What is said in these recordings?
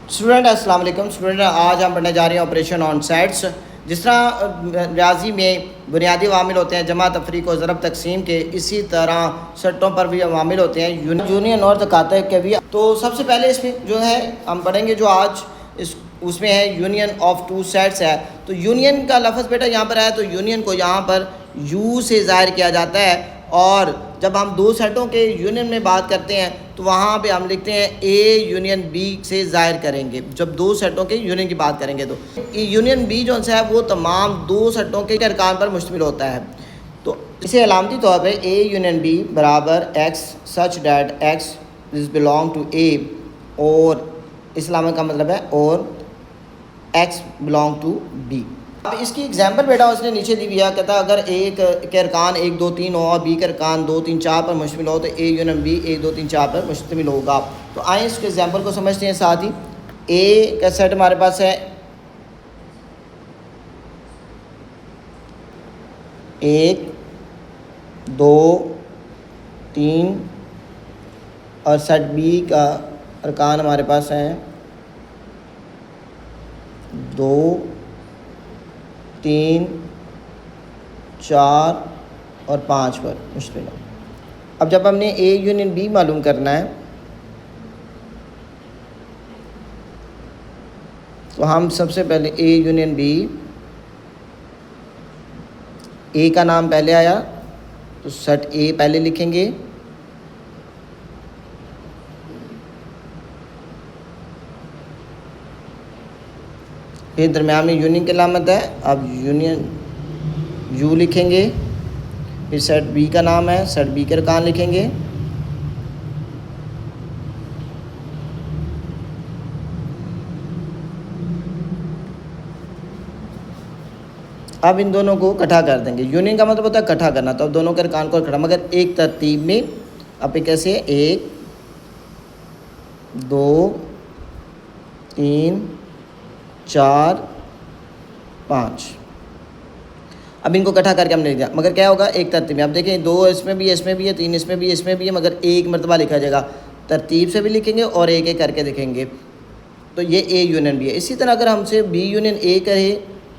Student अस्सलाम वालेकुम। Student आज हम पढ़ने जा रहे हैं ऑपरेशन ऑन सेट्स। जिस तरह रियाजी में बुनियादी अवामिल होते हैं जमा तफरीक और ज़रब तकसीम के, इसी तरह सट्टों पर भी अवामिल होते हैं यूनियन और तकाते के भी। तो सबसे पहले इसमें जो है हम पढ़ेंगे जो आज इस उसमें है यूनियन ऑफ टू सेट्स है। तो यूनियन का लफ्ज़ बेटा यहाँ पर आया तो यूनियन को यहाँ पर यू से ज़ाहिर किया जाता है, और जब हम दो सेटों के यूनियन में बात करते हैं तो वहाँ पे हम लिखते हैं ए यूनियन बी से ज़ाहिर करेंगे। जब दो सेटों के यूनियन की बात करेंगे तो यूनियन बी जो है वो तमाम दो सेटों के अरकान पर मुश्तमिल होता है। तो इसे अलामती तौर पर ए यूनियन बी बराबर X such that X is belong to A, और इस्लाम का मतलब है और एक्स बिलोंग टू बी। अब इसकी एग्जांपल बेटा उसने नीचे दी दिया, कहता अगर एक के अरकान 1 2 3 हो और बी के अरकान 2 3 4 पर मुश्तमिल हो तो ए यूनियन बी 1 2 3 4 पर मुश्तमिल होगा। तो आए इसके एग्जांपल को समझते हैं। साथ ही ए का सेट हमारे पास है 1 2 3, और सेट बी का अरकान हमारे पास है 2 3 4 और 5 पर मुश्तमिल है। अब जब हमने ए यूनियन बी मालूम करना है तो हम सबसे पहले ए यूनियन बी, ए का नाम पहले आया तो सेट ए पहले लिखेंगे, फिर दरम्यान में यूनियन की अलामत है, अब यूनियन यू लिखेंगे, फिर सेट बी का नाम है, सेट बी के अरकान लिखेंगे, अब इन दोनों को इकट्ठा कर देंगे। यूनियन का मतलब होता है इकट्ठा करना, तो अब दोनों के अरकान को इकट्ठा मगर एक तरतीब में। अब कैसे 1 2 3 4 5, अब इनको इकट्ठा करके हमने लिख दिया, मगर क्या होगा एक तरतीब में। अब देखें 2 इसमें भी है, इसमें भी है, 3 इसमें भी है, इसमें भी है, मगर एक मरतबा लिखा जाएगा। तरतीब से भी लिखेंगे और एक एक करके लिखेंगे। तो ये ए यूनियन बी है। इसी तरह अगर हमसे बी यूनियन ए कहे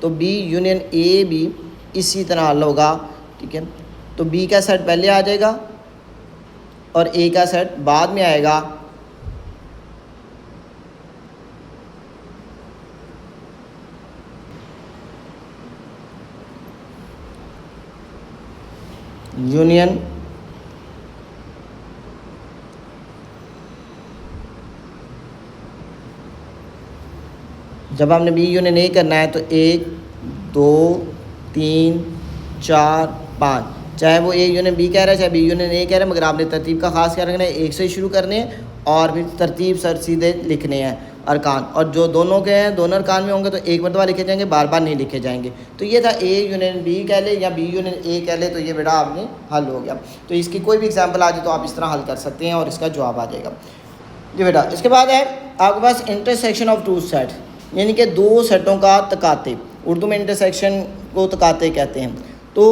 तो बी यूनियन ए भी इसी तरह हल होगा। ठीक है, तो बी का सेट पहले आ जाएगा और ए का सेट बाद में आएगा। यूनियन जब हमने बी यूनियन ए करना है तो 1 2 3 4 5, चाहे वो ए यूनियन बी कह रहा है चाहे बी यूनियन ए कह रहा है, मगर आपने तरतीब का खास क्या रखना है, एक से ही शुरू करने हैं और फिर तरतीब सर सीधे लिखने हैं अरकान। और जो दोनों के हैं दोनों अरकान में होंगे तो एक मरतबा लिखे जाएंगे, बार बार नहीं लिखे जाएंगे। तो ये था ए यूनियन बी कह ले या बी यूनियन ए कह ले, तो ये बेटा आपने हल हो गया। तो इसकी कोई भी एग्जाम्पल आ जाए तो आप इस तरह हल कर सकते हैं और इसका जवाब आ जाएगा जी बेटा। इसके बाद है आपके पास इंटरसेक्शन ऑफ टू सेट, यानी कि दो सेटों का तकाते। उर्दू में इंटरसेक्शन को तकाते कहते हैं। तो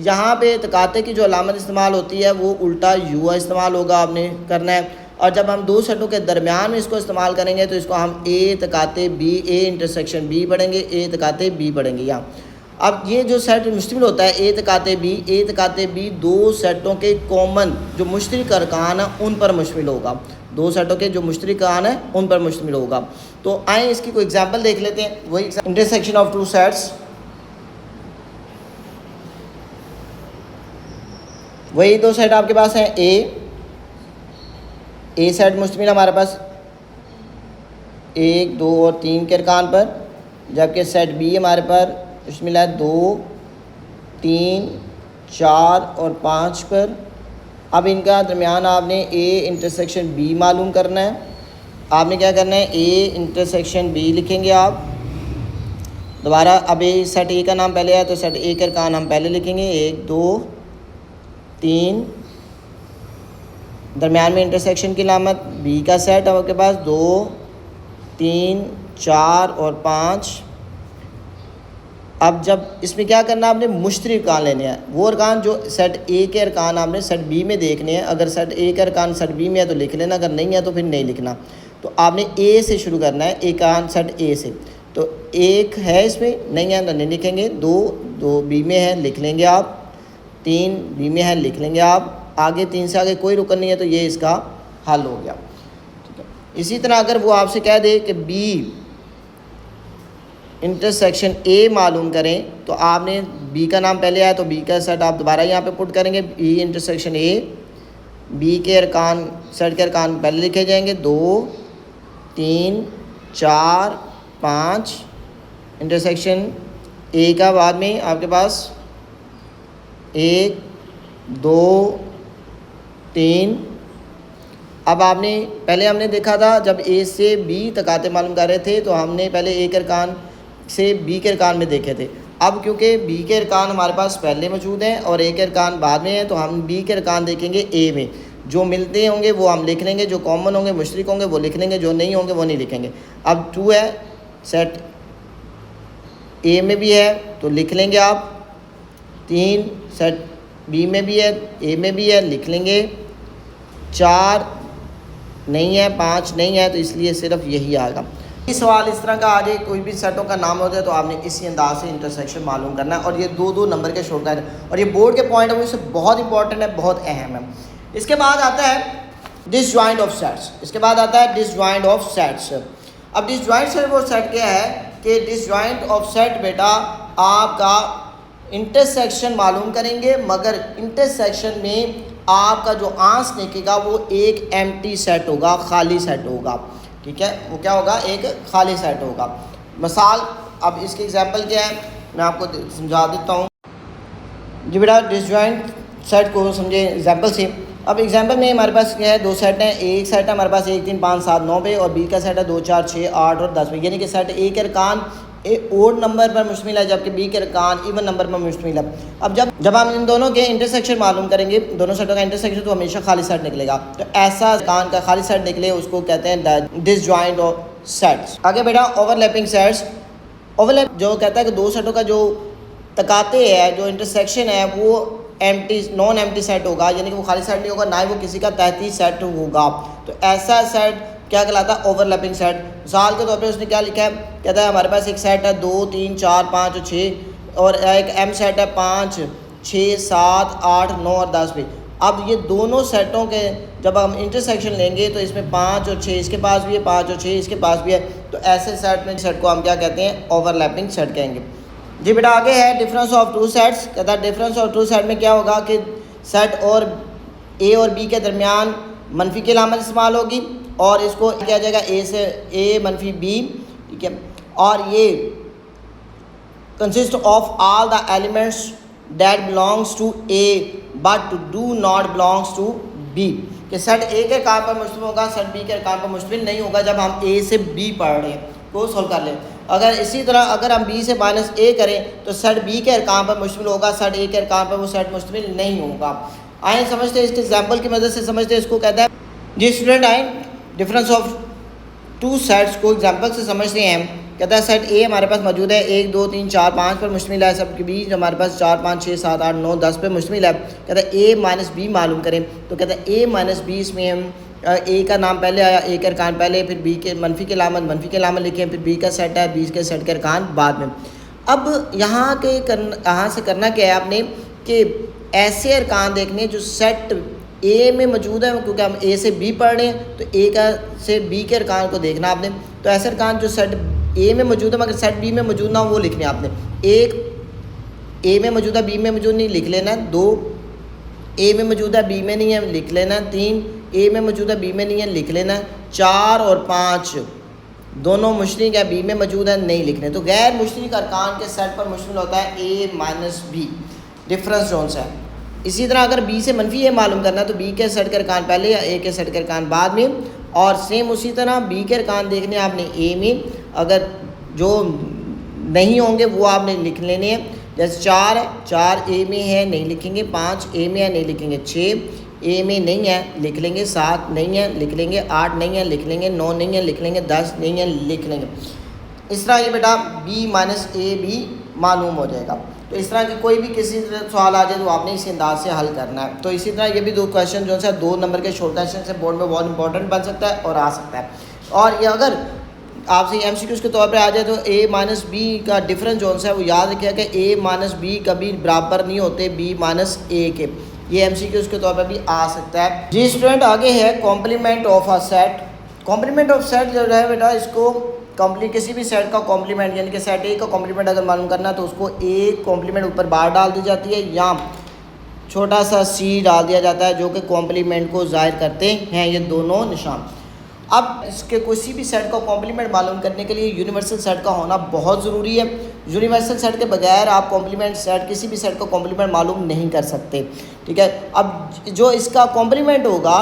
यहाँ पे तकाते की जो अलामत इस्तेमाल होती है वो उल्टा युवा इस्तेमाल होगा, आपने करना है। और जब हम दो सेटों के दरमियान में इसको इस्तेमाल करेंगे तो इसको हम ए तकाते बी, ए इंटरसेक्शन बी पढ़ेंगे, ए तकाते बी पढ़ेंगे यहाँ। अब ये जो सेट मुश्तमिल होता है ए तकाते बी दो सेटों के कॉमन जो मुश्तरक अरकान हैं उन पर मुश्तमिल होगा। दो सेटों के जो मुश्तरक अरकान हैं उन पर मुश्तमिल होगा। तो आए इसकी कोई एग्जांपल देख लेते हैं। वही इंटरसेक्शन ऑफ टू सेट्स, वही दो सेट आपके पास हैं। ए सेट मुश्तमिल हमारे पास 1 2 और 3 के अरकान पर, जबकि सेट बी हमारे पर मुश्तमिल है 2 3 4 और 5 पर। अब इनका दरमियान आपने ए इंटरसेक्शन बी मालूम करना है। आपने क्या करना है, ए इंटरसेक्शन बी लिखेंगे आप दोबारा। अब ए सेट ए का नाम पहले है तो सेट ए के अरकान हम पहले लिखेंगे 1 2 3, दरमियान में इंटरसेक्शन की अलामत बी का सेट आपके पास 2 3 4 और 5। अब जब इसमें क्या करना आपने मुश्तरक अरकान लेने हैं, वो अरकान जो सेट ए के अरकान आपने सेट बी में देखने हैं। अगर सेट ए के अरकान सेट बी में है तो लिख लेना, अगर नहीं है तो फिर नहीं लिखना। तो आपने ए से शुरू करना है, एकान सेट ए से। तो एक है इसमें, नहीं है तो नहीं लिखेंगे। दो बी में है, लिख लेंगे आप। 3 बी में है, लिख लेंगे आप। आगे 3 से आगे कोई रुकन नहीं है, तो ये इसका हल हो गया। ठीक है, इसी तरह अगर वो आपसे कह दे कि बी इंटरसेक्शन ए मालूम करें, तो आपने बी का नाम पहले आया तो बी का सेट आप दोबारा यहाँ पे पुट करेंगे। बी इंटरसेक्शन ए, बी के अरकान, सेट के अरकान पहले लिखे जाएंगे। 2 3 4 5 इंटरसेक्शन ए का बाद में आपके पास 1 2 3। अब आपने पहले हमने देखा था जब ए से बी तकाते मालूम कर रहे थे, तो हमने पहले ए के अरकान से बी के अरकान में देखे थे। अब क्योंकि बी के अरकान हमारे पास पहले मौजूद हैं और ए के अरकान बाद में हैं, तो हम बी के अरकान देखेंगे ए में। जो मिलते होंगे वो हम लिख लेंगे, जो कॉमन होंगे मुश्तरक होंगे वो लिख लेंगे, जो नहीं होंगे वो नहीं लिखेंगे। अब 2 है, सेट ए में भी है तो लिख लेंगे आप। 3 सेट बी में भी है, ए में भी है, लिख लेंगे। 4 नहीं है, 5 नहीं है, तो इसलिए सिर्फ यही आएगा। इस सवाल इस तरह का आ जाए, कोई भी सेटों का नाम हो जाए तो आपने इसी अंदाज से इंटरसेक्शन मालूम करना है। और ये 2 नंबर के शॉर्टकट है और ये बोर्ड के पॉइंट ऑफ व्यू से बहुत इंपॉर्टेंट है, बहुत अहम है। इसके बाद आता है डिसजॉइंट ऑफ सेट्स। इसके बाद आता है डिसजॉइंट ऑफ सेट्स। अब डिसजॉइंट सेट वो सेट क्या है कि डिसजॉइंट ऑफ सेट बेटा आपका इंटरसेक्शन मालूम करेंगे, मगर इंटरसेक्शन में आपका जो आंस निकलेगा वो एक एम्प्टी सेट होगा, खाली सेट होगा। ठीक है, वो क्या होगा, एक खाली सेट होगा। मिसाल, अब इसकी एग्जांपल क्या है मैं आपको समझा देता हूँ जी बेटा। डिसजॉइंट सेट को समझे एग्जांपल से। अब एग्जांपल में हमारे पास क्या है, 2 सेट हैं। एक सेट है हमारे पास 1 3 5 7 9 पे, और बी का सेट है 2 4 6 8 और 10 पे। यानी कि सेट ए के अरकान ओड नंबर पर मुश्तमिल है, जबकि बी के अरकान इवन नंबर पर मुश्तमिल है। अब जब हम इन दोनों के इंटरसेक्शन मालूम करेंगे, दोनों सेटों का इंटरसेक्शन, तो हमेशा खाली सेट निकलेगा। तो ऐसा अरकान का खाली सेट निकले उसको कहते हैं डिसजॉइंट ऑफ सेट्स। आगे बेटा ओवरलैपिंग सेट्स। ओवरलैप जो कहता है कि 2 सेटों का जो तकाते है, जो इंटरसेक्शन है, वो एम्प्टी नॉन एम्प्टी सेट होगा, यानी कि वो खाली सेट नहीं होगा, ना ही वो किसी का तहती सेट होगा। तो ऐसा सेट क्या कहलाता है, ओवरलैपिंग सेट। मिसाल के तौर पे उसने क्या लिखा है, कहता है हमारे पास एक सेट है 2 3 4 5 और 6, और एक एम सेट है 5 6 7 8 9 और 10 पे। अब ये दोनों सेटों के जब हम इंटरसेक्शन लेंगे तो इसमें 5 और 6 इसके पास भी है, 5 और 6 इसके पास भी है, तो ऐसे सेट को हम क्या कहते हैं, ओवरलैपिंग सेट कहेंगे जी बेटा। आगे है डिफरेंस ऑफ 2 सेट्स। कहता है डिफरेंस ऑफ 2 सेट में क्या होगा कि सेट और ए और बी के दरमियान मनफी की अलामत इस्तेमाल होगी, और इसको किया जाएगा ए से ए मनफी बी। ठीक है, और ये consist of all the elements that belongs to A but do not belongs to B. कि सेट ए के अरकान पर मुश्तमिल होगा, सेट बी के अरकान पर मुश्तमिल नहीं होगा जब हम ए से बी पढ़ रहे हैं। को सोल्व कर लें। अगर इसी तरह अगर हम बी से माइनस ए करें तो सेट बी के अरकान पर मुश्तमिल होगा, सेट ए के अरकान पर वो सेट मुश्तमिल नहीं होगा। आए समझते हैं, इसके एग्जाम्पल की मदद से समझते हैं। इसको कहता है जी स्टूडेंट, आए डिफरेंस ऑफ 2 सेट्स को एग्जाम्पल से समझते हैं। कहता है सेट ए हमारे पास मौजूद है 1 2 3 4 5 पर मुश्तमिल है, सब के बीच हमारे पास 4 5 6 7 8 9 10 पे मुश्तमिल है। कहता है ए माइनस बी मालूम करें, तो कहता है ए माइनस बी, इसमें हम ए का नाम पहले आया, ए के अरकान पहले, फिर बी के मनफी के अलामत लिखे, फिर बी का सेट है, बी के सेट के अरकान बाद में। अब यहाँ से करना क्या है आपने कि ऐसे अरकान देखने जो सेट ए में मौजूद है, क्योंकि हम ए से बी पढ़ रहे हैं तो ए का से बी के अरकान को देखना आपने। तो ऐसे अरकान जो सेट ए में मौजूद है मगर सेट बी में मौजूद ना हो वो लिखने आपने। 1 ए में मौजूद है बी में मौजूद नहीं, लिख लेना। 2 ए में मौजूद है बी में नहीं है, लिख लेना। 3 ए में मौजूद है बी में नहीं है, लिख लेना। 4 और 5 दोनों मुश्तरिक है, बी में मौजूद है, नहीं लिखने। तो गैर मुश्तरिक अरकान के सेट पर मुश्तमिल होता है ए माइनस बी, डिफरेंस जोन से है। इसी तरह अगर बी से मनफी ए मालूम करना है तो बी के सेट के अरकान पहले या ए के सेट के अरकान बाद में, और सेम उसी तरह बी के अरकान देखने आपने ए में, अगर जो नहीं होंगे वो आपने लिख लेने हैं। जैसे 4 है, 4 ए में है, नहीं लिखेंगे। 5 ए में है, नहीं लिखेंगे। 6 ए में नहीं है, लिख लेंगे। 7 नहीं है, लिख लेंगे। 8 नहीं है, लिख लेंगे। 9 नहीं है, लिख लेंगे। 10 नहीं है, लिख लेंगे। इस तरह ये बेटा बी माइनस ए भी मालूम हो जाएगा। तो इस तरह के कोई भी किसी सवाल आ जाए तो आपने इसी अंदाज से हल करना है। तो इसी तरह ये भी 2 क्वेश्चन जो है 2 नंबर के शॉर्ट क्वेश्चन से बोर्ड में बहुत इंपॉर्टेंट बन सकता है और आ सकता है। और ये अगर आपसे एमसीक्यूज़ के तौर पे आ जाए तो ए माइनस बी का डिफरेंस जो सा है वो याद रखिएगा कि ए माइनस बी कभी बराबर नहीं होते बी माइनस ए के। ये एमसीक्यूज़ के तौर पे भी आ सकता है। जी स्टूडेंट, आगे है complement of a set. Complement of set जो है बेटा, इसको किसी भी सेट का कॉम्प्लीमेंट यानी कि सेट ए का कॉम्प्लीमेंट अगर मालूम करना तो उसको ए कॉम्प्लीमेंट ऊपर बार डाल दी जाती है या छोटा सा सी डाल दिया जाता है जो कि कॉम्प्लीमेंट को ज़ाहिर करते हैं, ये दोनों निशान। अब इसके किसी भी सेट का कॉम्प्लीमेंट मालूम करने के लिए यूनिवर्सल सेट का होना बहुत ज़रूरी है। यूनिवर्सल सेट के बगैर आप कॉम्प्लीमेंट सेट किसी भी सेट का कॉम्प्लीमेंट मालूम नहीं कर सकते, ठीक है। अब जो इसका कॉम्प्लीमेंट होगा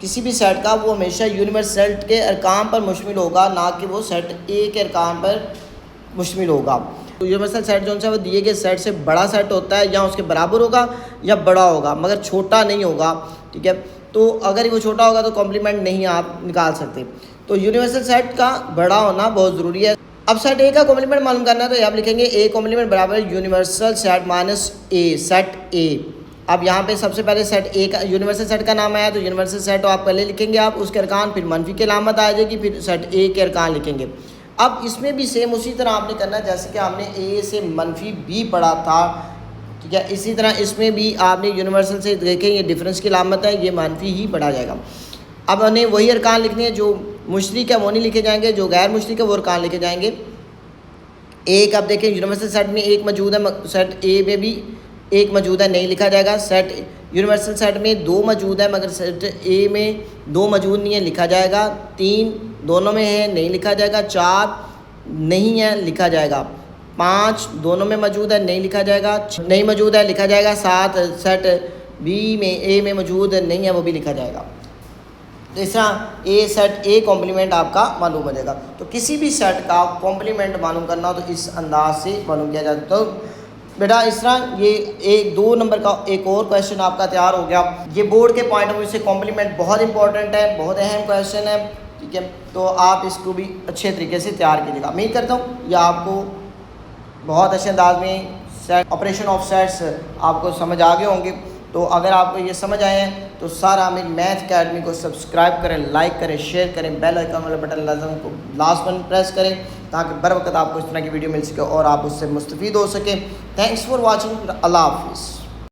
किसी भी सेट का वो हमेशा यूनिवर्सल सेट के अरकान पर मुश्तमिल होगा, ना कि वो सेट ए के अरकान पर मुश्तमिल होगा। तो यूनिवर्सल सेट जो है वो दिए गए सेट से बड़ा सेट होता है, या उसके बराबर होगा या बड़ा होगा, मगर छोटा नहीं होगा, ठीक है। तो अगर वो छोटा होगा तो कॉम्प्लीमेंट नहीं आप निकाल सकते। तो यूनिवर्सल सेट का बड़ा होना बहुत ज़रूरी है। अब सेट ए का कॉम्प्लीमेंट मालूम करना है तो आप लिखेंगे ए कॉम्प्लीमेंट बराबर यूनिवर्सल सेट माइनस ए, सेट ए। अब यहाँ पे सबसे पहले सेट ए का यूनिवर्सल सेट का नाम आया तो यूनिवर्सल सेट आप पहले लिखेंगे आप, उसके अरकान, फिर मनफी की अलामत आ जाएगी, फिर सेट ए के अरकान लिखेंगे। अब इसमें भी सेम उसी तरह आपने करना है जैसे कि आपने ए से मनफी बी पढ़ा था, ठीक है। इसी तरह इसमें भी आपने यूनिवर्सल से देखें ये डिफरेंस की अलामत है, ये मनफी ही पढ़ा जाएगा। अब उन्हें वही अरकान लिखने हैं, जो मुश्तरक है वो नहीं लिखे जाएंगे, जो गैर मुश्तरक है वो अरकान लिखे जाएंगे। एक अब देखें यूनिवर्सल सेट में एक मौजूद है, सेट ए में भी एक मौजूद है, नहीं लिखा जाएगा। सेट यूनिवर्सल सेट में दो मौजूद है मगर सेट ए में दो मौजूद नहीं है, लिखा जाएगा। 3 दोनों में है, नहीं लिखा जाएगा। 4 नहीं है, लिखा जाएगा। 5 दोनों में मौजूद है, नहीं लिखा जाएगा। 6 नहीं मौजूद है, लिखा जाएगा। 7 सेट बी में ए में मौजूद नहीं है, वो भी लिखा जाएगा। तो इस तरह ए सेट ए कॉम्प्लीमेंट आपका मालूम हो जाएगा। तो किसी भी सेट का कॉम्प्लीमेंट मालूम करना हो तो इस अंदाज से मालूम किया जाता है। तो बेटा इस तरह ये 2 नंबर का एक और क्वेश्चन आपका तैयार हो गया। ये बोर्ड के पॉइंट ऑफ व्यू से कॉम्प्लीमेंट बहुत इंपॉर्टेंट है, बहुत अहम क्वेश्चन है, ठीक है। तो आप इसको भी अच्छे तरीके से तैयार कीजिएगा। उम्मीद करता हूँ ये आपको बहुत अच्छे अंदाज में सेट ऑपरेशन ऑफ सेट्स आपको समझ आ गए होंगे। तो अगर आपको ये समझ आए हैं तो सारा आमिर मैथ अकेडमी को सब्सक्राइब करें, लाइक करें, शेयर करें, बेल आइकन वाला बटन लास्ट बटन प्रेस करें ताकि बर वक्त आपको इस तरह की वीडियो मिल सके और आप उससे मुस्तफ़ीद हो सकें। Thanks for watching. अल्लाह हाफिज़।